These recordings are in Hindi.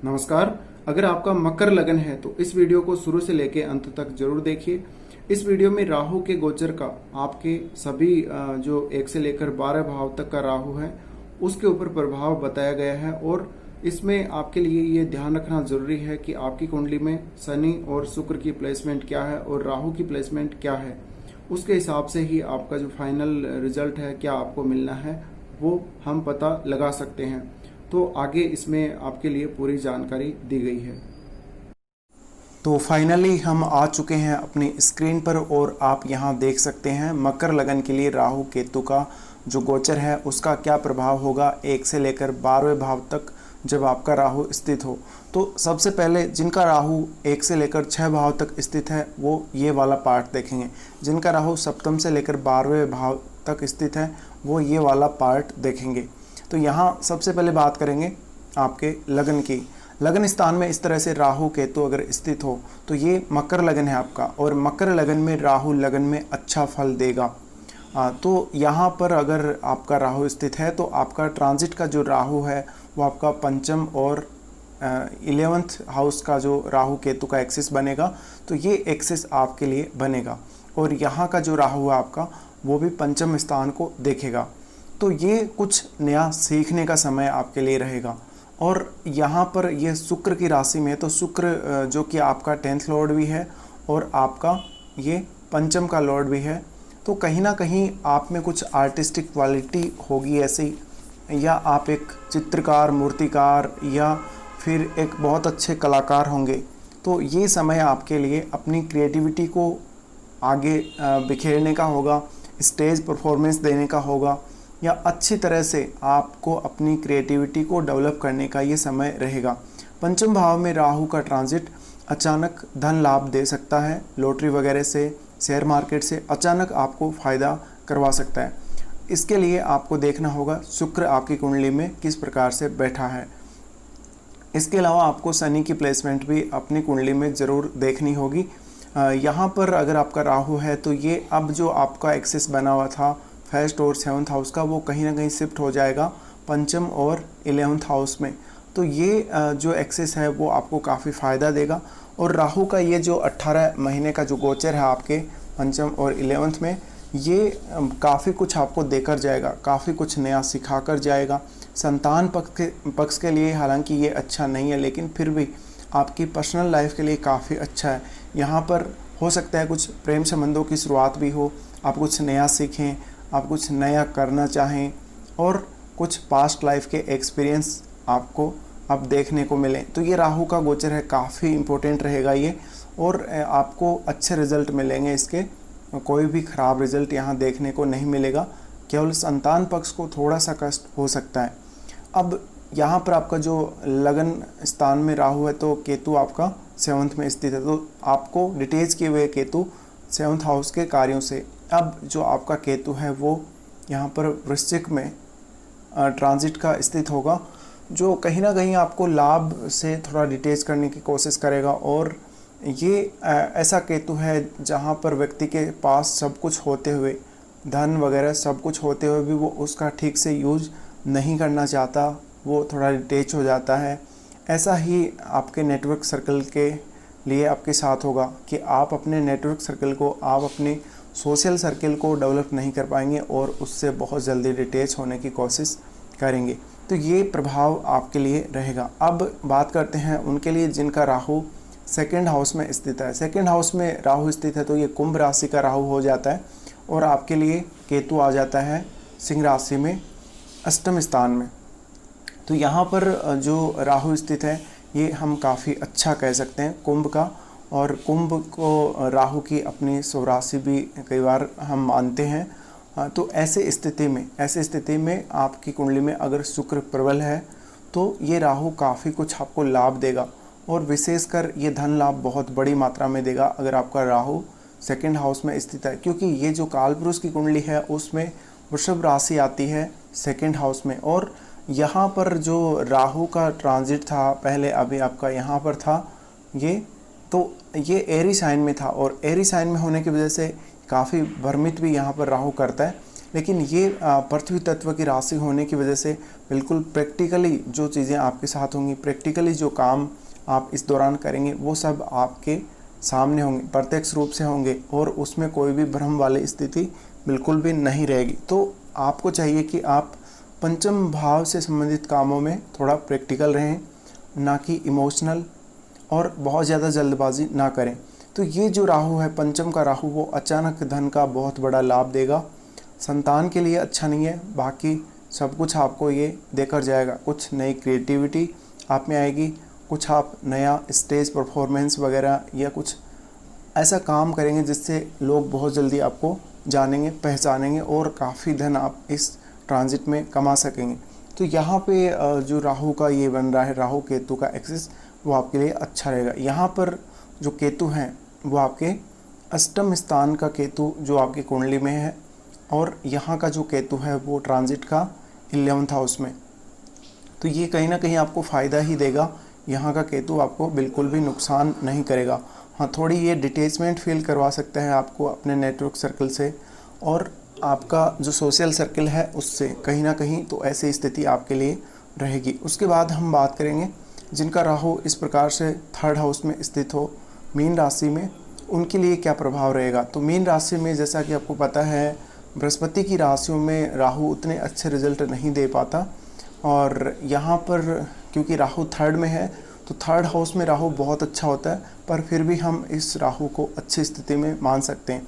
नमस्कार। अगर आपका मकर लगन है तो इस वीडियो को शुरू से लेकर अंत तक जरूर देखिए। इस वीडियो में राहु के गोचर का आपके सभी जो 1 से लेकर 12 भाव तक का राहु है उसके ऊपर प्रभाव बताया गया है और इसमें आपके लिए ये ध्यान रखना जरूरी है कि आपकी कुंडली में शनि और शुक्र की प्लेसमेंट क्या है और राहु की प्लेसमेंट क्या है। उसके हिसाब से ही आपका जो फाइनल रिजल्ट है क्या आपको मिलना है वो हम पता लगा सकते हैं। तो आगे इसमें आपके लिए पूरी जानकारी दी गई है। तो फाइनली हम आ चुके हैं अपनी स्क्रीन पर और आप यहां देख सकते हैं मकर लगन के लिए राहु केतु का जो गोचर है उसका क्या प्रभाव होगा 1 से लेकर 12वें भाव तक जब आपका राहु स्थित हो। तो सबसे पहले जिनका राहु 1 से लेकर 6 भाव तक स्थित है वो ये वाला पार्ट देखेंगे। जिनका राहु सप्तम से लेकर 12वें भाव तक स्थित है वो ये वाला पार्ट देखेंगे। तो यहाँ सबसे पहले बात करेंगे आपके लगन की। लगन स्थान में इस तरह से राहु केतु अगर स्थित हो तो ये मकर लगन है आपका और मकर लगन में राहु लगन में अच्छा फल देगा। तो यहाँ पर अगर आपका राहु स्थित है तो आपका ट्रांजिट का जो राहु है वो आपका पंचम और 11th हाउस का जो राहु केतु का एक्सिस बनेगा तो ये एक्सिस आपके लिए बनेगा और यहाँ का जो राहु है आपका वो भी पंचम स्थान को देखेगा। तो ये कुछ नया सीखने का समय आपके लिए रहेगा। और यहाँ पर ये शुक्र की राशि में तो शुक्र जो कि आपका 10th लॉर्ड भी है और आपका ये पंचम का लॉर्ड भी है। तो कहीं ना कहीं आप में कुछ आर्टिस्टिक क्वालिटी होगी ऐसी, या आप एक चित्रकार, मूर्तिकार या फिर एक बहुत अच्छे कलाकार होंगे। तो ये समय आपके लिए अपनी क्रिएटिविटी को आगे बिखेरने का होगा, स्टेज परफॉर्मेंस देने का होगा या अच्छी तरह से आपको अपनी क्रिएटिविटी को डेवलप करने का ये समय रहेगा। पंचम भाव में राहु का ट्रांजिट अचानक धन लाभ दे सकता है। लॉटरी वगैरह से, शेयर मार्केट से अचानक आपको फ़ायदा करवा सकता है। इसके लिए आपको देखना होगा शुक्र आपकी कुंडली में किस प्रकार से बैठा है। इसके अलावा आपको शनि की प्लेसमेंट भी अपनी कुंडली में ज़रूर देखनी होगी। यहाँ पर अगर आपका राहु है तो ये अब जो आपका एक्सिस बना हुआ था 1st और 7th हाउस का वो कहीं ना कहीं शिफ्ट हो जाएगा पंचम और 11th हाउस में। तो ये जो एक्सिस है वो आपको काफ़ी फ़ायदा देगा। और राहु का ये जो 18 महीने का जो गोचर है आपके पंचम और 11th में ये काफ़ी कुछ आपको देकर जाएगा, काफ़ी कुछ नया सिखा कर जाएगा। संतान पक्ष के लिए हालांकि ये अच्छा नहीं है लेकिन फिर भी आपकी पर्सनल लाइफ के लिए काफ़ी अच्छा है। यहाँ पर हो सकता है कुछ प्रेम संबंधों की शुरुआत भी हो, आप कुछ नया सीखें, आप कुछ नया करना चाहें और कुछ पास्ट लाइफ के एक्सपीरियंस आपको अब देखने को मिले। तो ये राहु का गोचर है, काफ़ी इम्पोर्टेंट रहेगा ये और आपको अच्छे रिजल्ट मिलेंगे इसके। कोई भी ख़राब रिजल्ट यहाँ देखने को नहीं मिलेगा, केवल संतान पक्ष को थोड़ा सा कष्ट हो सकता है। अब यहाँ पर आपका जो लगन स्थान में राहु है तो केतु आपका 7th में स्थित है। तो आपको डिटेच किए हुए केतु 7th हाउस के कार्यों से अब जो आपका केतु है वो यहाँ पर वृश्चिक में ट्रांजिट का स्थित होगा जो कहीं ना कहीं आपको लाभ से थोड़ा डिटेच करने की कोशिश करेगा। और ये ऐसा केतु है जहाँ पर व्यक्ति के पास सब कुछ होते हुए, धन वगैरह सब कुछ होते हुए भी वो उसका ठीक से यूज नहीं करना चाहता, वो थोड़ा डिटेच हो जाता है। ऐसा ही आपके नेटवर्क सर्कल के लिए आपके साथ होगा कि आप अपने नेटवर्क सर्कल को, आप अपने सोशल सर्कल को डेवलप नहीं कर पाएंगे और उससे बहुत जल्दी डिटेच होने की कोशिश करेंगे। तो ये प्रभाव आपके लिए रहेगा। अब बात करते हैं उनके लिए जिनका राहु 2nd हाउस में स्थित है। 2nd हाउस में राहु स्थित है तो ये कुंभ राशि का राहु हो जाता है और आपके लिए केतु आ जाता है सिंह राशि में 8वें स्थान में। तो यहाँ पर जो राहु स्थित है ये हम काफ़ी अच्छा कह सकते हैं कुंभ का। और कुंभ को राहु की अपनी स्वराशि भी कई बार हम मानते हैं। तो ऐसे स्थिति में आपकी कुंडली में अगर शुक्र प्रबल है तो ये राहु काफ़ी कुछ आपको लाभ देगा और विशेषकर ये धन लाभ बहुत बड़ी मात्रा में देगा अगर आपका राहु 2nd हाउस में स्थित है। क्योंकि ये जो कालपुरुष की कुंडली है उसमें वृषभ राशि आती है 2nd हाउस में और यहाँ पर जो राहु का ट्रांजिट था पहले अभी आपका यहाँ पर था ये एरी साइन में था और एरी साइन में होने की वजह से काफ़ी भ्रमित भी यहाँ पर राहु करता है। लेकिन ये पृथ्वी तत्व की राशि होने की वजह से बिल्कुल प्रैक्टिकली जो चीज़ें आपके साथ होंगी, प्रैक्टिकली जो काम आप इस दौरान करेंगे वो सब आपके सामने होंगे, प्रत्यक्ष रूप से होंगे और उसमें कोई भी भ्रम वाली स्थिति बिल्कुल भी नहीं रहेगी। तो आपको चाहिए कि आप पंचम भाव से संबंधित कामों में थोड़ा प्रैक्टिकल रहें, ना कि इमोशनल, और बहुत ज़्यादा जल्दबाजी ना करें। तो ये जो राहु है, पंचम का राहु, वो अचानक धन का बहुत बड़ा लाभ देगा। संतान के लिए अच्छा नहीं है, बाकी सब कुछ आपको ये देकर जाएगा। कुछ नई क्रिएटिविटी आप में आएगी, कुछ आप नया स्टेज परफॉर्मेंस वगैरह या कुछ ऐसा काम करेंगे जिससे लोग बहुत जल्दी आपको जानेंगे, पहचानेंगे और काफ़ी धन आप इस ट्रांजिट में कमा सकेंगे। तो यहाँ पे जो राहु का ये बन रहा है, राहु केतु का एक्सिस, वो आपके लिए अच्छा रहेगा। यहाँ पर जो केतु हैं वो आपके अष्टम स्थान का केतु जो आपकी कुंडली में है, और यहाँ का जो केतु है वो ट्रांजिट का 11th हाउस में। तो ये कहीं ना कहीं आपको फ़ायदा ही देगा। यहाँ का केतु आपको बिल्कुल भी नुकसान नहीं करेगा। हाँ, थोड़ी ये डिटैचमेंट फील करवा सकता है आपको अपने नेटवर्क सर्कल से और आपका जो सोशल सर्कल है उससे कहीं ना कहीं, तो ऐसी स्थिति आपके लिए रहेगी। उसके बाद हम बात करेंगे जिनका राहु इस प्रकार से 3rd हाउस में स्थित हो, मीन राशि में, उनके लिए क्या प्रभाव रहेगा। तो मीन राशि में जैसा कि आपको पता है, बृहस्पति की राशियों में राहु उतने अच्छे रिजल्ट नहीं दे पाता, और यहाँ पर क्योंकि राहु 3rd में है तो 3rd हाउस में राहु बहुत अच्छा होता है, पर फिर भी हम इस राहु को अच्छी स्थिति में मान सकते हैं।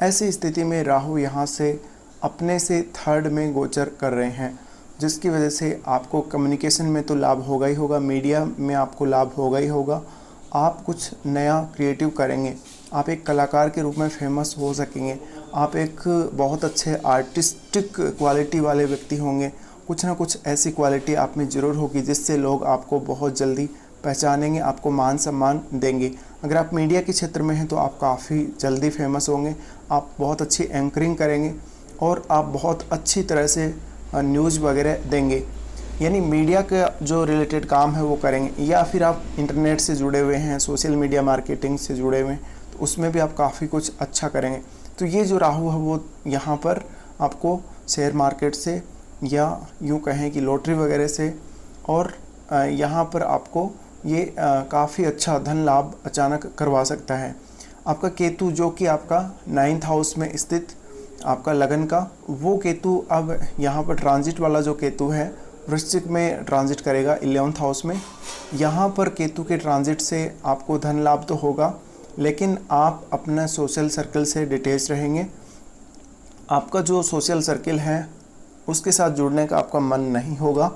ऐसी स्थिति में राहु यहाँ से अपने से 3rd में गोचर कर रहे हैं, जिसकी वजह से आपको कम्युनिकेशन में तो लाभ होगा ही होगा, मीडिया में आपको लाभ होगा ही होगा। आप कुछ नया क्रिएटिव करेंगे, आप एक कलाकार के रूप में फेमस हो सकेंगे, आप एक बहुत अच्छे आर्टिस्टिक क्वालिटी वाले व्यक्ति होंगे। कुछ ना कुछ ऐसी क्वालिटी आप में ज़रूर होगी जिससे लोग आपको बहुत जल्दी पहचानेंगे, आपको मान सम्मान देंगे। अगर आप मीडिया के क्षेत्र में हैं तो आप काफ़ी जल्दी फेमस होंगे, आप बहुत अच्छी एंकरिंग करेंगे और आप बहुत अच्छी तरह से न्यूज़ वगैरह देंगे। यानी मीडिया का जो रिलेटेड काम है वो करेंगे, या फिर आप इंटरनेट से जुड़े हुए हैं, सोशल मीडिया मार्केटिंग से जुड़े हुए हैं, तो उसमें भी आप काफ़ी कुछ अच्छा करेंगे। तो ये जो राहु है वो यहाँ पर आपको शेयर मार्केट से, या यूँ कहें कि लॉटरी वगैरह से, और यहाँ पर आपको ये काफ़ी अच्छा धन लाभ अचानक करवा सकता है। आपका केतु जो कि आपका 9th हाउस में स्थित आपका लगन का, वो केतु अब यहाँ पर ट्रांजिट वाला जो केतु है वृश्चिक में ट्रांजिट करेगा 11th हाउस में। यहाँ पर केतु के ट्रांजिट से आपको धन लाभ तो होगा, लेकिन आप अपना सोशल सर्कल से डिटैच रहेंगे। आपका जो सोशल सर्कल है उसके साथ जुड़ने का आपका मन नहीं होगा।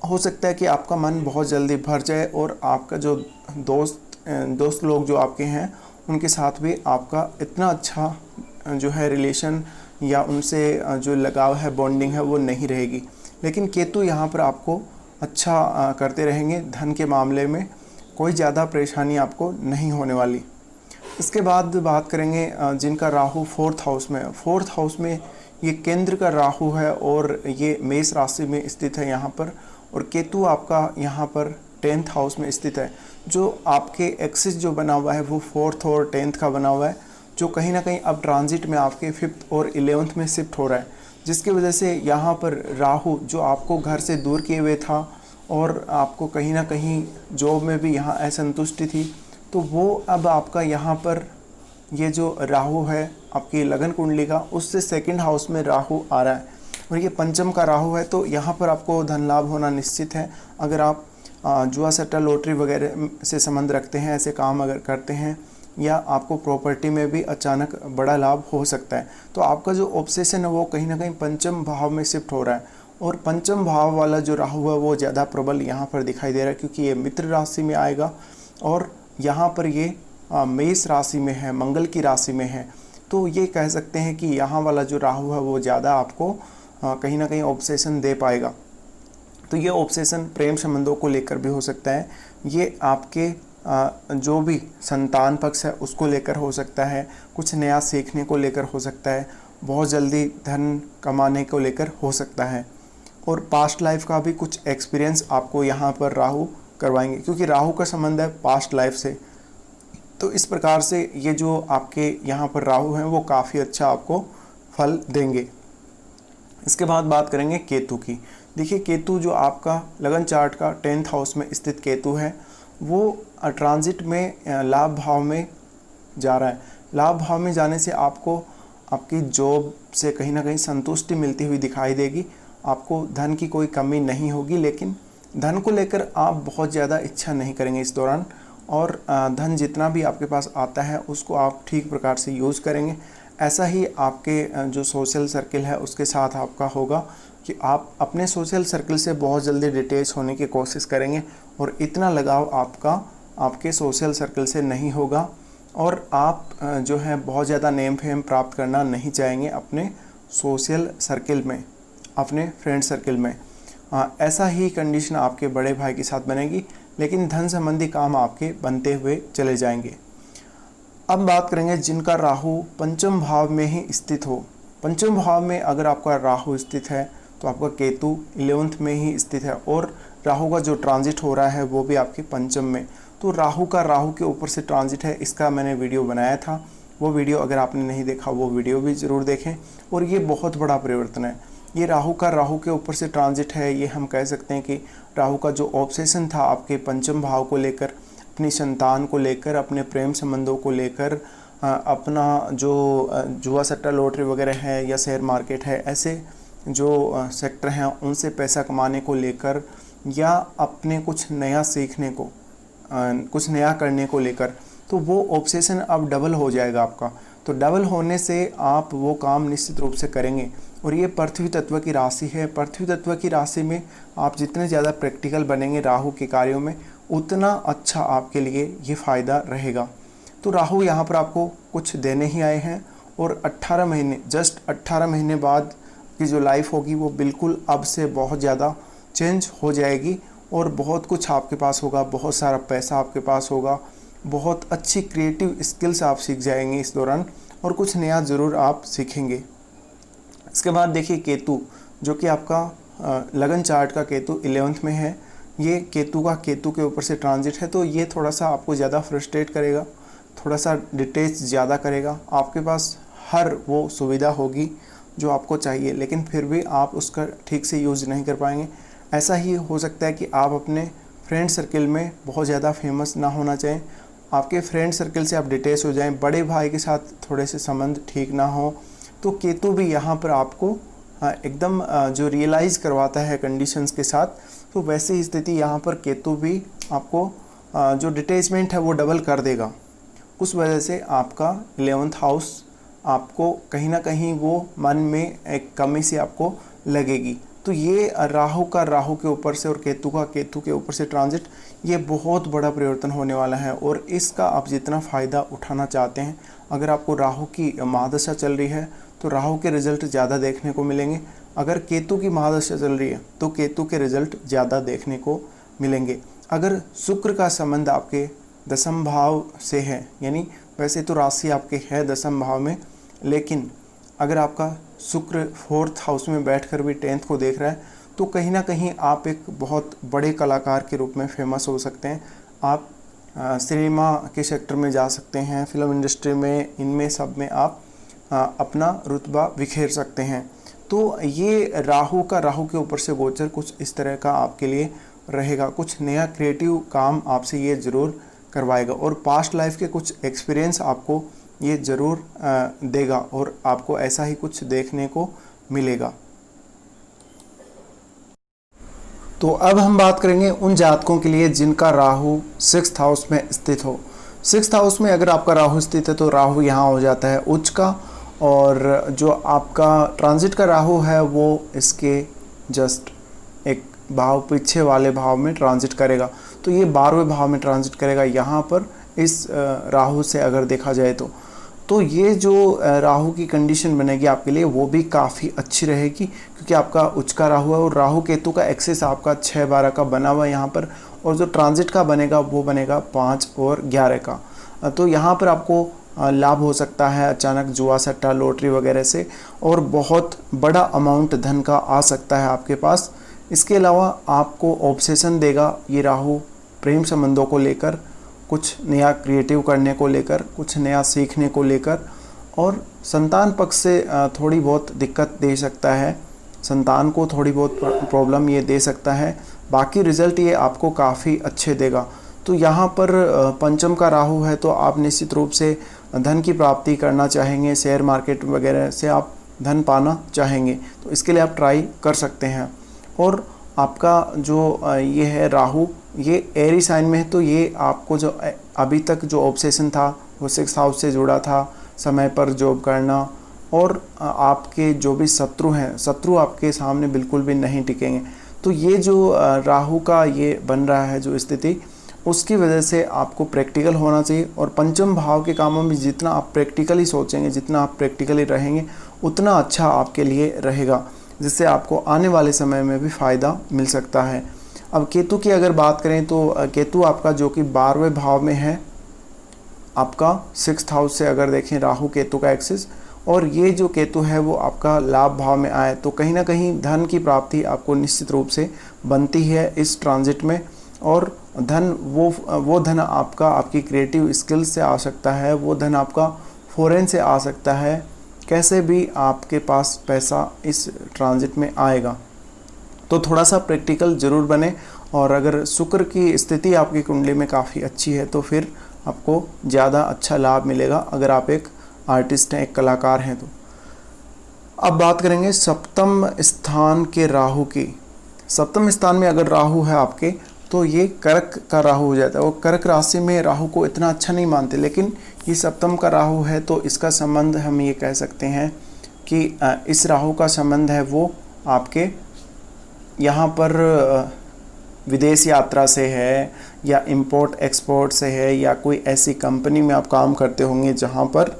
हो सकता है कि आपका मन बहुत जल्दी भर जाए और आपका जो दोस्त लोग जो आपके हैं उनके साथ भी आपका इतना अच्छा जो है रिलेशन या उनसे जो लगाव है, बॉन्डिंग है, वो नहीं रहेगी। लेकिन केतु यहाँ पर आपको अच्छा करते रहेंगे। धन के मामले में कोई ज़्यादा परेशानी आपको नहीं होने वाली। इसके बाद बात करेंगे जिनका राहु 4th हाउस में है। 4th हाउस में ये केंद्र का राहु है और ये मेष राशि में स्थित है यहाँ पर, और केतु आपका यहाँ पर 10th हाउस में स्थित है। जो आपके एक्सिस जो बना हुआ है वो 4th और 10th का बना हुआ है, जो कहीं ना कहीं अब ट्रांजिट में आपके 5th और 11th में शिफ्ट हो रहा है, जिसकी वजह से यहाँ पर राहु जो आपको घर से दूर किए हुए था और आपको कहीं ना कहीं जॉब में भी यहाँ असंतुष्टि थी, तो वो अब आपका यहाँ पर ये जो राहु है आपकी लगन कुंडली का, उससे 2nd हाउस में राहु आ रहा है और ये पंचम का राहु है। तो यहाँ पर आपको धन लाभ होना निश्चित है। अगर आप जुआ सट्टा लॉटरी वगैरह से संबंध रखते हैं, ऐसे काम अगर करते हैं, या आपको प्रॉपर्टी में भी अचानक बड़ा लाभ हो सकता है। तो आपका जो ऑब्सेशन है वो कहीं ना कहीं पंचम भाव में शिफ्ट हो रहा है, और पंचम भाव वाला जो राहु है वो ज़्यादा प्रबल यहाँ पर दिखाई दे रहा है, क्योंकि ये मित्र राशि में आएगा और यहाँ पर ये मेष राशि में है, मंगल की राशि में है। तो ये कह सकते हैं कि यहाँ वाला जो राहु है वो ज़्यादा आपको कहीं ना कहीं ऑब्सेशन दे पाएगा। तो ये ऑब्सेशन प्रेम संबंधों को लेकर भी हो सकता है, ये आपके जो भी संतान पक्ष है उसको लेकर हो सकता है, कुछ नया सीखने को लेकर हो सकता है, बहुत जल्दी धन कमाने को लेकर हो सकता है, और पास्ट लाइफ का भी कुछ एक्सपीरियंस आपको यहाँ पर राहु करवाएंगे, क्योंकि राहु का संबंध है पास्ट लाइफ से। तो इस प्रकार से ये जो आपके यहाँ पर राहु हैं वो काफ़ी अच्छा आपको फल देंगे। इसके बाद बात करेंगे केतु की। देखिए केतु जो आपका लगन चार्ट का 10th हाउस में स्थित केतु है, वो ट्रांजिट में लाभ भाव में जा रहा है। लाभ भाव में जाने से आपको आपकी जॉब से कहीं ना कहीं संतुष्टि मिलती हुई दिखाई देगी। आपको धन की कोई कमी नहीं होगी, लेकिन धन को लेकर आप बहुत ज़्यादा इच्छा नहीं करेंगे इस दौरान, और धन जितना भी आपके पास आता है उसको आप ठीक प्रकार से यूज़ करेंगे। ऐसा ही आपके जो सोशल सर्किल है उसके साथ आपका होगा कि आप अपने सोशल सर्किल से बहुत जल्दी डिटैच होने की कोशिश करेंगे, और इतना लगाव आपका आपके सोशल सर्किल से नहीं होगा, और आप जो है बहुत ज़्यादा नेम फेम प्राप्त करना नहीं चाहेंगे अपने सोशल सर्किल में, अपने फ्रेंड सर्किल में। ऐसा ही कंडीशन आपके बड़े भाई के साथ बनेगी, लेकिन धन संबंधी काम आपके बनते हुए चले जाएंगे। अब बात करेंगे जिनका राहु पंचम भाव में ही स्थित हो। पंचम भाव में अगर आपका राहु स्थित है तो आपका केतु 11th में ही स्थित है, और राहु का जो ट्रांजिट हो रहा है वो भी आपके पंचम में। तो राहु के ऊपर से ट्रांजिट है, इसका मैंने वीडियो बनाया था, वो वीडियो अगर आपने नहीं देखा वो वीडियो भी ज़रूर देखें। और ये बहुत बड़ा परिवर्तन है। ये राहु के ऊपर से ट्रांजिट है। ये हम कह सकते हैं कि राहु का जो ऑब्सेशन था आपके पंचम भाव को लेकर, अपनी संतान को लेकर, अपने प्रेम संबंधों को लेकर, अपना जो जुआ सट्टा लॉटरी वगैरह है या शेयर मार्केट है, ऐसे जो सेक्टर हैं उनसे पैसा कमाने को लेकर, या अपने कुछ नया सीखने को, कुछ नया करने को लेकर, तो वो ऑब्सेशन अब डबल हो जाएगा आपका। तो डबल होने से आप वो काम निश्चित रूप से करेंगे। और ये पृथ्वी तत्व की राशि है। पृथ्वी तत्व की राशि में आप जितने ज़्यादा प्रैक्टिकल बनेंगे राहु के कार्यों में, उतना अच्छा आपके लिए ये फ़ायदा रहेगा। तो राहु यहाँ पर आपको कुछ देने ही आए हैं, और 18 महीने, जस्ट 18 महीने बाद की जो लाइफ होगी वो बिल्कुल अब से बहुत ज़्यादा चेंज हो जाएगी, और बहुत कुछ आपके पास होगा, बहुत सारा पैसा आपके पास होगा, बहुत अच्छी क्रिएटिव स्किल्स आप सीख जाएंगे इस दौरान, और कुछ नया ज़रूर आप सीखेंगे। इसके बाद देखिए केतु, जो कि आपका लगन चार्ट का केतु 11th में है। ये केतु के ऊपर से ट्रांजिट है, तो ये थोड़ा सा आपको ज़्यादा फ्रस्ट्रेट करेगा, थोड़ा सा डिटेच ज़्यादा करेगा। आपके पास हर वो सुविधा होगी जो आपको चाहिए, लेकिन फिर भी आप उसका ठीक से यूज़ नहीं कर पाएंगे। ऐसा ही हो सकता है कि आप अपने फ्रेंड सर्किल में बहुत ज़्यादा फेमस ना होना चाहें, आपके फ्रेंड सर्किल से आप डिटेच हो जाएं, बड़े भाई के साथ थोड़े से संबंध ठीक ना हो। तो केतु भी यहाँ पर आपको एकदम जो रियलाइज़ करवाता है कंडीशंस के साथ, तो वैसी ही स्थिति यहाँ पर केतु भी आपको जो डिटैचमेंट है वो डबल कर देगा। उस वजह से आपका 11th हाउस आपको कहीं ना कहीं वो मन में एक कमी सी आपको लगेगी। तो ये राहु के ऊपर से और केतु के ऊपर से ट्रांजिट, ये बहुत बड़ा परिवर्तन होने वाला है, और इसका आप जितना फ़ायदा उठाना चाहते हैं, अगर आपको राहु की महादशा चल रही है तो राहु के रिजल्ट ज़्यादा देखने को मिलेंगे। अगर केतु की महादशा चल रही है तो केतु के रिजल्ट ज़्यादा देखने को मिलेंगे। अगर शुक्र का संबंध आपके दसम भाव से है, यानी वैसे तो राशि आपके है दसम भाव में, लेकिन अगर आपका शुक्र 4th हाउस में बैठकर भी 10th को देख रहा है, तो कहीं ना कहीं आप एक बहुत बड़े कलाकार के रूप में फेमस हो सकते हैं। आप सिनेमा के सेक्टर में जा सकते हैं, फिल्म इंडस्ट्री में, इनमें सब में आप अपना रुतबा बिखेर सकते हैं। तो ये राहु के ऊपर से गोचर कुछ इस तरह का आपके लिए रहेगा। कुछ नया क्रिएटिव काम आपसे ये ज़रूर करवाएगा, और पास्ट लाइफ के कुछ एक्सपीरियंस आपको ये ज़रूर देगा, और आपको ऐसा ही कुछ देखने को मिलेगा। तो अब हम बात करेंगे उन जातकों के लिए जिनका राहु 6th हाउस में स्थित हो। 6th हाउस में अगर आपका राहु स्थित है तो राहु यहाँ हो जाता है उच्च का, और जो आपका ट्रांजिट का राहु है वो इसके जस्ट एक भाव पीछे वाले भाव में ट्रांजिट करेगा। तो ये 12वें भाव में ट्रांजिट करेगा यहाँ पर इस राहु से अगर देखा जाए तो ये जो राहु की कंडीशन बनेगी आपके लिए वो भी काफ़ी अच्छी रहेगी, क्योंकि आपका उच्च का राहु है, और राहु केतु का एक्सेस आपका 6-12 का बना हुआ है यहाँ पर, और जो ट्रांजिट का बनेगा वो बनेगा 5 और 11 का। तो यहाँ पर आपको लाभ हो सकता है अचानक जुआ सट्टा लॉटरी वगैरह से, और बहुत बड़ा अमाउंट धन का आ सकता है आपके पास। इसके अलावा आपको ऑब्सेशन देगा ये राहु प्रेम संबंधों को लेकर, कुछ नया क्रिएटिव करने को लेकर, कुछ नया सीखने को लेकर, और संतान पक्ष से थोड़ी बहुत दिक्कत दे सकता है। संतान को थोड़ी बहुत प्रॉब्लम ये दे सकता है, बाकी रिजल्ट ये आपको काफ़ी अच्छे देगा। तो यहाँ पर पंचम का राहु है, तो आप निश्चित रूप से धन की प्राप्ति करना चाहेंगे, शेयर मार्केट वगैरह से आप धन पाना चाहेंगे, तो इसके लिए आप ट्राई कर सकते हैं। और आपका जो ये है राहु, ये एरी साइन में है, तो ये आपको जो अभी तक जो ऑब्सेशन था वो 6th हाउस से जुड़ा था, समय पर जॉब करना, और आपके जो भी शत्रु हैं, शत्रु आपके सामने बिल्कुल भी नहीं टिकेंगे। तो ये जो राहु का ये बन रहा है जो स्थिति, उसकी वजह से आपको प्रैक्टिकल होना चाहिए। और पंचम भाव के कामों में जितना आप प्रैक्टिकली सोचेंगे, जितना आप प्रैक्टिकली रहेंगे, उतना अच्छा आपके लिए रहेगा, जिससे आपको आने वाले समय में भी फ़ायदा मिल सकता है। अब केतु की अगर बात करें तो केतु आपका जो कि 12वें भाव में है, आपका 6th हाउस से अगर देखें राहु केतु का एक्सिस, और ये जो केतु है वो आपका लाभ भाव में आए, तो कहीं ना कहीं धन की प्राप्ति आपको निश्चित रूप से बनती है इस ट्रांजिट में। और धन वो धन आपका आपकी क्रिएटिव स्किल्स से आ सकता है, वो धन आपका फॉरेन से आ सकता है, कैसे भी आपके पास पैसा इस ट्रांजिट में आएगा। तो थोड़ा सा प्रैक्टिकल ज़रूर बने, और अगर शुक्र की स्थिति आपकी कुंडली में काफ़ी अच्छी है तो फिर आपको ज़्यादा अच्छा लाभ मिलेगा, अगर आप एक आर्टिस्ट हैं, एक कलाकार हैं तो। अब बात करेंगे सप्तम स्थान के राहु की। सप्तम स्थान में अगर राहु है आपके, तो ये कर्क का राहु हो जाता है। वो कर्क राशि में राहु को इतना अच्छा नहीं मानते, लेकिन ये सप्तम का राहु है, तो इसका संबंध हम ये कह सकते हैं कि इस राहु का संबंध है वो आपके यहाँ पर विदेश यात्रा से है, या इंपोर्ट एक्सपोर्ट से है, या कोई ऐसी कंपनी में आप काम करते होंगे जहाँ पर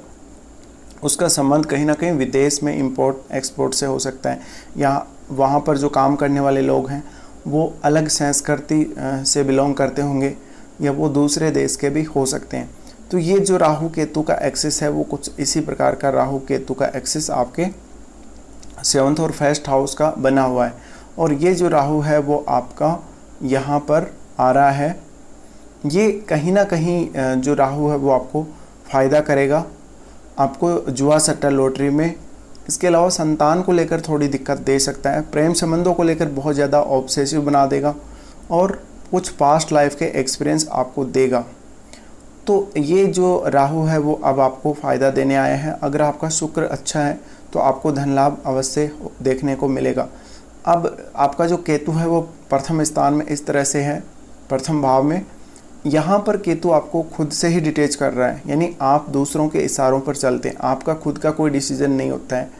उसका संबंध कहीं ना कहीं विदेश में इंपोर्ट एक्सपोर्ट से हो सकता है, या वहाँ पर जो काम करने वाले लोग हैं वो अलग संस्कृति से बिलोंग करते होंगे, या वो दूसरे देश के भी हो सकते हैं। तो ये जो राहु केतु का एक्सिस है वो कुछ इसी प्रकार का राहु केतु का एक्सिस आपके 7th और 1st हाउस का बना हुआ है। और ये जो राहु है वो आपका यहाँ पर आ रहा है, ये कहीं ना कहीं जो राहु है वो आपको फ़ायदा करेगा, आपको जुआ सट्टा लॉटरी में। इसके अलावा संतान को लेकर थोड़ी दिक्कत दे सकता है, प्रेम संबंधों को लेकर बहुत ज़्यादा ऑब्सेसिव बना देगा, और कुछ पास्ट लाइफ के एक्सपीरियंस आपको देगा। तो ये जो राहु है वो अब आपको फ़ायदा देने आया है। अगर आपका शुक्र अच्छा है तो आपको धन लाभ अवश्य देखने को मिलेगा। अब आपका जो केतु है वो प्रथम स्थान में इस तरह से है, प्रथम भाव में। यहाँ पर केतु आपको खुद से ही डिटेच कर रहा है, यानी आप दूसरों के इशारों पर चलते हैं, आपका खुद का कोई डिसीजन नहीं होता है,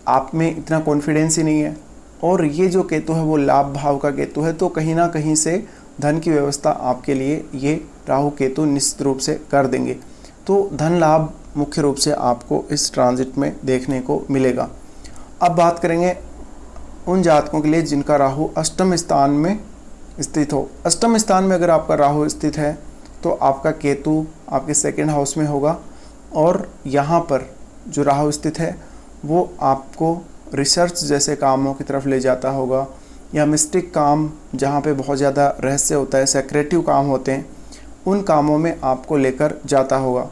आप में इतना कॉन्फिडेंस ही नहीं है। और ये जो केतु है वो लाभ भाव का केतु है, तो कहीं ना कहीं से धन की व्यवस्था आपके लिए ये राहु केतु निश्चित रूप से कर देंगे। तो धन लाभ मुख्य रूप से आपको इस ट्रांजिट में देखने को मिलेगा। अब बात करेंगे उन जातकों के लिए जिनका राहु अष्टम स्थान में स्थित हो। अष्टम स्थान में अगर आपका राहु स्थित है तो आपका केतु आपके 2nd हाउस में होगा, और यहाँ पर जो राहु स्थित है वो आपको रिसर्च जैसे कामों की तरफ ले जाता होगा, या मिस्टिक काम जहाँ पे बहुत ज़्यादा रहस्य होता है, सेक्रेटिव काम होते हैं, उन कामों में आपको लेकर जाता होगा,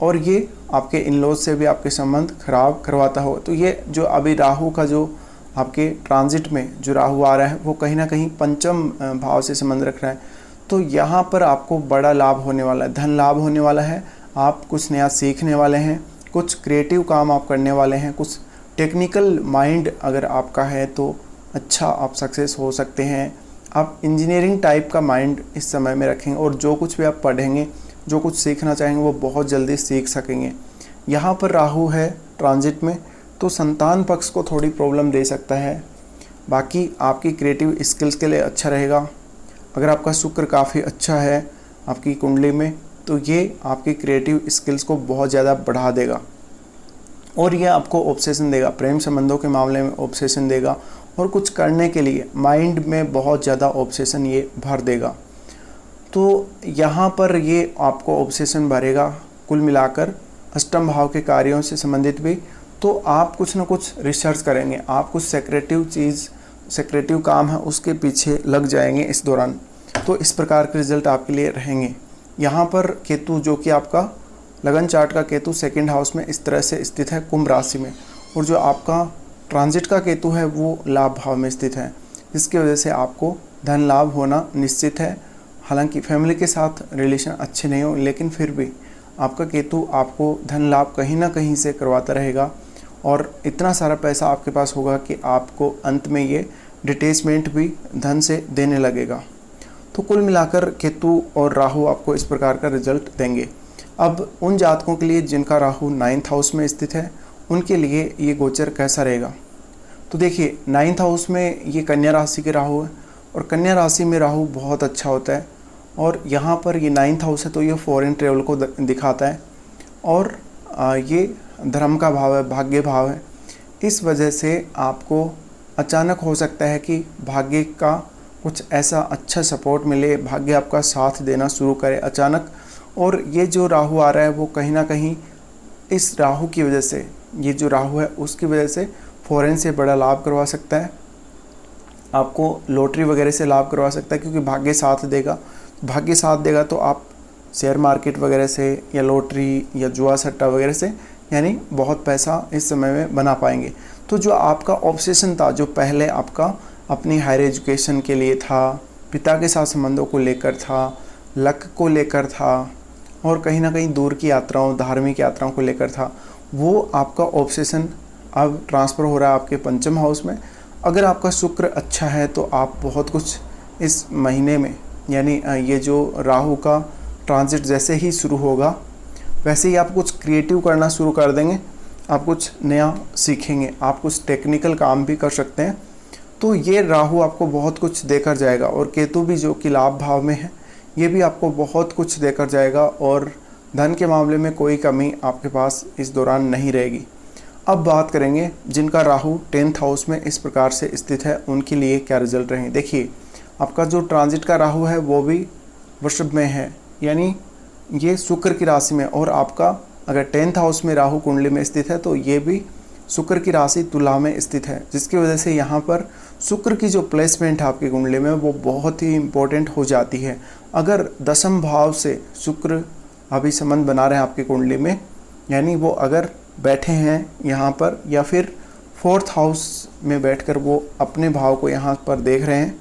और ये आपके इन लॉज से भी आपके संबंध खराब करवाता होगा। तो ये जो अभी राहु का जो आपके ट्रांजिट में जो राहु आ रहा है वो कहीं ना कहीं पंचम भाव से संबंध रख रहा है, तो यहाँ पर आपको बड़ा लाभ होने वाला है, धन लाभ होने वाला है, आप कुछ नया सीखने वाले हैं, कुछ क्रिएटिव काम आप करने वाले हैं, कुछ टेक्निकल माइंड अगर आपका है तो अच्छा आप सक्सेस हो सकते हैं। आप इंजीनियरिंग टाइप का माइंड इस समय में रखेंगे, और जो कुछ भी आप पढ़ेंगे, जो कुछ सीखना चाहेंगे वो बहुत जल्दी सीख सकेंगे। यहाँ पर राहु है ट्रांजिट में, तो संतान पक्ष को थोड़ी प्रॉब्लम दे सकता है, बाकी आपकी क्रिएटिव स्किल्स के लिए अच्छा रहेगा। अगर आपका शुक्र काफ़ी अच्छा है आपकी कुंडली में, तो ये आपकी क्रिएटिव स्किल्स को बहुत ज़्यादा बढ़ा देगा, और ये आपको ऑब्सेशन देगा, प्रेम संबंधों के मामले में ऑब्सेशन देगा, और कुछ करने के लिए माइंड में बहुत ज़्यादा ऑब्सेशन ये भर देगा। तो यहाँ पर ये आपको ऑब्सेशन भरेगा कुल मिलाकर अष्टम भाव के कार्यों से संबंधित भी। तो आप कुछ ना कुछ रिसर्च करेंगे, आप कुछ सेक्रेटिव काम है उसके पीछे लग जाएंगे इस दौरान। तो इस प्रकार के रिजल्ट आपके लिए रहेंगे। यहाँ पर केतु जो कि आपका लगन चार्ट का केतु 2nd हाउस में इस तरह से स्थित है कुंभ राशि में, और जो आपका ट्रांजिट का केतु है वो लाभ भाव में स्थित है, जिसकी वजह से आपको धन लाभ होना निश्चित है। हालांकि फैमिली के साथ रिलेशन अच्छे नहीं हो, लेकिन फिर भी आपका केतु आपको धन लाभ कहीं ना कहीं से करवाता रहेगा और इतना सारा पैसा आपके पास होगा कि आपको अंत में ये डिटैचमेंट भी धन से देने लगेगा। तो कुल मिलाकर केतु और राहु आपको इस प्रकार का रिजल्ट देंगे। अब उन जातकों के लिए जिनका राहु 9th हाउस में स्थित है, उनके लिए ये गोचर कैसा रहेगा। तो देखिए 9th हाउस में ये कन्या राशि के राहु है और कन्या राशि में राहु बहुत अच्छा होता है और यहाँ पर ये 9th हाउस है तो ये फॉरेन ट्रेवल को दिखाता है और ये धर्म का भाव है, भाग्य भाव है। इस वजह से आपको अचानक हो सकता है कि भाग्य का कुछ ऐसा अच्छा सपोर्ट मिले, भाग्य आपका साथ देना शुरू करे अचानक। और ये जो राहु आ रहा है वो कहीं ना कहीं इस राहु की वजह से, ये जो राहु है उसकी वजह से फॉरेन से बड़ा लाभ करवा सकता है, आपको लॉटरी वगैरह से लाभ करवा सकता है, क्योंकि भाग्य साथ देगा। भाग्य साथ देगा तो आप शेयर मार्केट वगैरह से या लॉटरी या जुआ सट्टा वगैरह से यानी बहुत पैसा इस समय में बना पाएंगे। तो जो आपका ऑब्सेशन था, जो पहले आपका अपनी हायर एजुकेशन के लिए था, पिता के साथ संबंधों को लेकर था, लक को लेकर था और कहीं ना कहीं दूर की यात्राओं, धार्मिक यात्राओं को लेकर था, वो आपका ऑब्सेशन अब ट्रांसफ़र हो रहा है आपके 5th हाउस में। अगर आपका शुक्र अच्छा है तो आप बहुत कुछ इस महीने में, यानी ये जो राहु का ट्रांजिट जैसे ही शुरू होगा वैसे ही आप कुछ क्रिएटिव करना शुरू कर देंगे, आप कुछ नया सीखेंगे, आप कुछ टेक्निकल काम भी कर सकते हैं। तो ये राहु आपको बहुत कुछ देकर जाएगा और केतु भी जो कि लाभ भाव में है, ये भी आपको बहुत कुछ देकर जाएगा और धन के मामले में कोई कमी आपके पास इस दौरान नहीं रहेगी। अब बात करेंगे जिनका राहु 10th हाउस में इस प्रकार से स्थित है, उनके लिए क्या रिजल्ट रहेंगे। देखिए आपका जो ट्रांजिट का राहु है वो भी वृषभ में है, यानी ये शुक्र की राशि में, और आपका अगर 10th हाउस में राहु कुंडली में स्थित है तो ये भी शुक्र की राशि तुला में स्थित है, जिसकी वजह से यहाँ पर शुक्र की जो प्लेसमेंट है आपकी कुंडली में वो बहुत ही इम्पोर्टेंट हो जाती है। अगर 10th भाव से शुक्र अभी संबंध बना रहे हैं आपकी कुंडली में, यानी वो अगर बैठे हैं यहाँ पर या फिर 4th हाउस में बैठकर वो अपने भाव को यहाँ पर देख रहे हैं,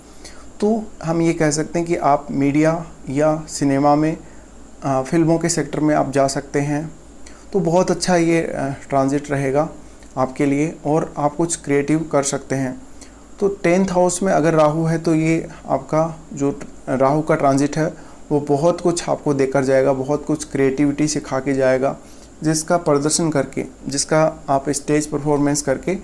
तो हम ये कह सकते हैं कि आप मीडिया या सिनेमा में, फिल्मों के सेक्टर में आप जा सकते हैं। तो बहुत अच्छा ये ट्रांजिट रहेगा आपके लिए और आप कुछ क्रिएटिव कर सकते हैं। तो 10th हाउस में अगर राहु है तो ये आपका जो राहु का ट्रांजिट है वो बहुत कुछ आपको देकर जाएगा, बहुत कुछ क्रिएटिविटी सिखा के जाएगा, जिसका प्रदर्शन करके, जिसका आप स्टेज परफॉर्मेंस करके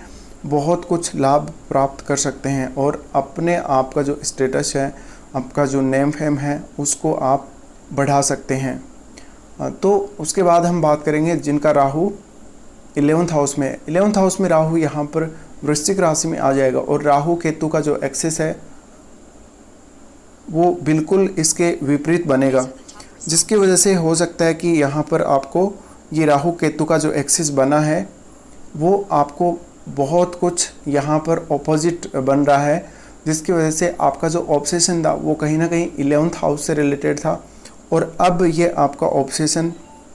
बहुत कुछ लाभ प्राप्त कर सकते हैं और अपने आप का जो स्टेटस है, आपका जो नेम फेम है, उसको आप बढ़ा सकते हैं। तो उसके बाद हम बात करेंगे जिनका राहु 11th हाउस में। 11th हाउस में राहु यहाँ पर वृश्चिक राशि में आ जाएगा और राहु केतु का जो एक्सिस है वो बिल्कुल इसके विपरीत बनेगा, जिसकी वजह से हो सकता है कि यहाँ पर आपको ये राहु केतु का जो एक्सिस बना है वो आपको बहुत कुछ यहाँ पर ऑपोजिट बन रहा है, जिसकी वजह से आपका जो ऑब्सेशन था वो कहीं ना कहीं 11th हाउस से रिलेटेड था और अब ये आपका ऑब्सेशन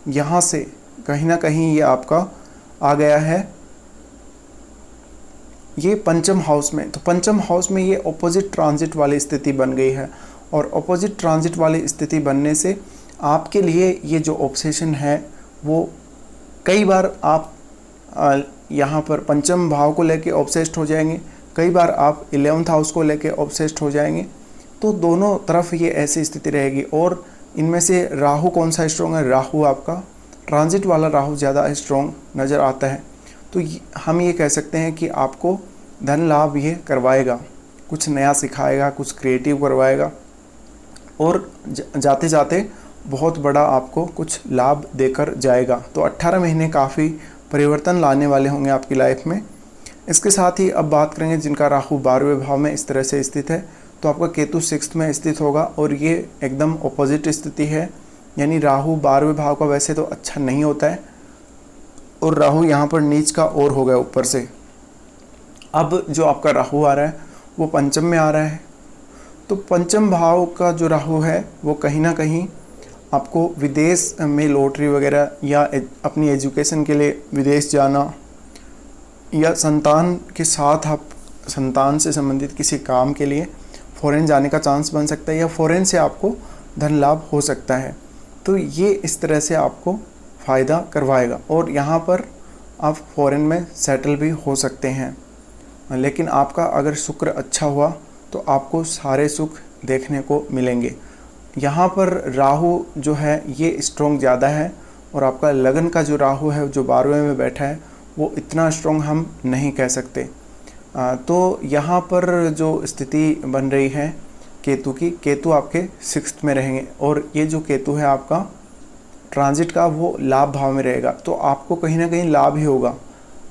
यहाँ से कहीं ना कहीं ये आपका आ गया है ये 5th हाउस में। तो 5th हाउस में ये ऑपोजिट ट्रांजिट वाली स्थिति बन गई है और ऑपोजिट ट्रांजिट वाली स्थिति बनने से आपके लिए ये जो ऑब्सेशन है वो कई बार आप यहाँ पर 5th भाव को लेके ऑब्सेस्ड हो जाएंगे, कई बार आप 11th हाउस को लेके ऑब्सेस्ड हो जाएंगे। तो दोनों तरफ ये ऐसी स्थिति रहेगी और इनमें से राहु कौन सा स्ट्रॉन्ग है, राहु आपका ट्रांजिट वाला राहु ज़्यादा स्ट्रॉन्ग नज़र आता है। तो हम ये कह सकते हैं कि आपको धन लाभ ये करवाएगा, कुछ नया सिखाएगा, कुछ क्रिएटिव करवाएगा और जाते जाते बहुत बड़ा आपको कुछ लाभ देकर जाएगा। तो 18 महीने काफ़ी परिवर्तन लाने वाले होंगे आपकी लाइफ में। इसके साथ ही अब बात करेंगे जिनका राहु 12वें भाव में इस तरह से स्थित है, तो आपका केतु 6th में स्थित होगा और ये एकदम ऑपोजिट स्थिति है, यानी राहु 12वें भाव का वैसे तो अच्छा नहीं होता है और राहु यहाँ पर नीच का और हो गया ऊपर से। अब जो आपका राहु आ रहा है वो 5th में आ रहा है, तो 5th भाव का जो राहु है वो कहीं ना कहीं आपको विदेश में लॉटरी वगैरह या अपनी एजुकेशन के लिए विदेश जाना या संतान के साथ आप संतान से संबंधित किसी काम के लिए फॉरेन जाने का चांस बन सकता है, या फॉरेन से आपको धन लाभ हो सकता है। तो ये इस तरह से आपको फ़ायदा करवाएगा और यहाँ पर आप फॉरेन में सेटल भी हो सकते हैं। लेकिन आपका अगर शुक्र अच्छा हुआ तो आपको सारे सुख देखने को मिलेंगे। यहाँ पर राहु जो है ये स्ट्रॉन्ग ज़्यादा है, और आपका लगन का जो राहु है जो 12वें में बैठा है वो इतना स्ट्रॉन्ग हम नहीं कह सकते। तो यहाँ पर जो स्थिति बन रही है केतु की, केतु आपके 6th में रहेंगे, और ये जो केतु है आपका ट्रांजिट का वो लाभ भाव में रहेगा। तो आपको कहीं ना कहीं लाभ ही होगा,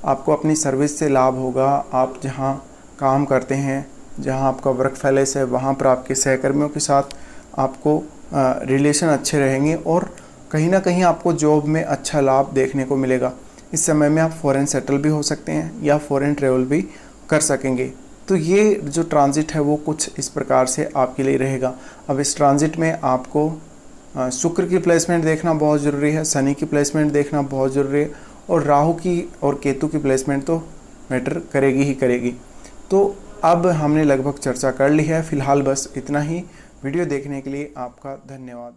आपको अपनी सर्विस से लाभ होगा। आप जहाँ काम करते हैं, जहाँ आपका वर्क प्लेस है, वहाँ पर आपके सहकर्मियों के साथ आपको रिलेशन अच्छे रहेंगे, और कहीं ना कहीं आपको जॉब में अच्छा लाभ देखने को मिलेगा। इस समय में आप फॉरेन सेटल भी हो सकते हैं या फॉरेन ट्रेवल भी कर सकेंगे। तो ये जो ट्रांजिट है वो कुछ इस प्रकार से आपके लिए रहेगा। अब इस ट्रांजिट में आपको शुक्र की प्लेसमेंट देखना बहुत ज़रूरी है, शनि की प्लेसमेंट देखना बहुत ज़रूरी है, और राहु की और केतु की प्लेसमेंट तो मैटर करेगी ही करेगी। तो अब हमने लगभग चर्चा कर ली है। फ़िलहाल बस इतना ही। वीडियो देखने के लिए आपका धन्यवाद।